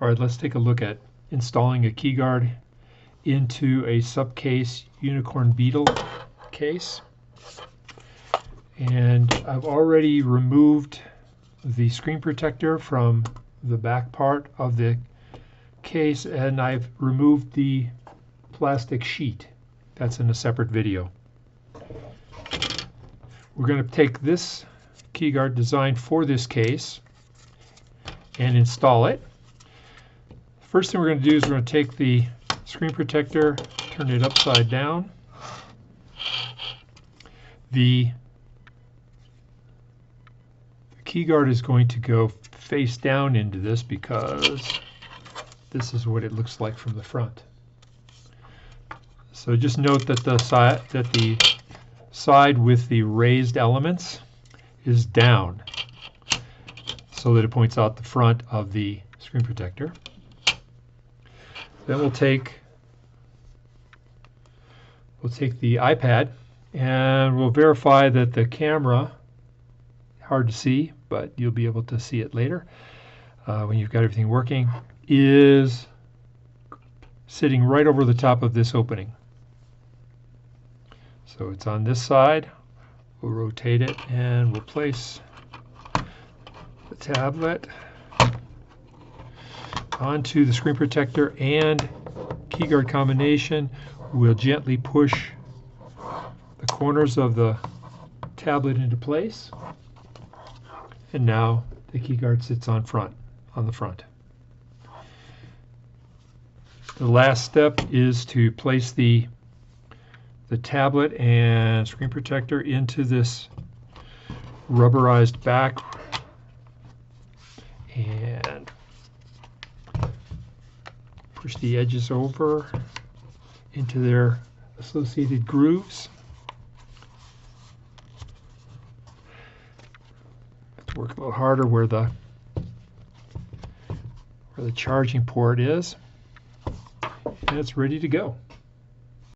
All right, let's take a look at installing a keyguard into a SUPCASE Unicorn Beetle case. And I've already removed the screen protector from the back part of the case, and I've removed the plastic sheet. That's in a separate video. We're going to take this keyguard designed for this case and install it. First thing we're going to do is we're going to take the screen protector, turn it upside down. The keyguard is going to go face down into this because this is what it looks like from the front. So just note that the side with the raised elements is down so that it points out the front of the screen protector. Then we'll take the iPad and we'll verify that the camera, hard to see, but you'll be able to see it later when you've got everything working, is sitting right over the top of this opening. So it's on this side. We'll rotate it and we'll place the tablet onto the screen protector and keyguard combination. We'll gently push the corners of the tablet into place, and now the keyguard sits on the front. The last step is to place the tablet and screen protector into this rubberized back and push the edges over into their associated grooves. Have to work a little harder where the charging port is, and it's ready to go.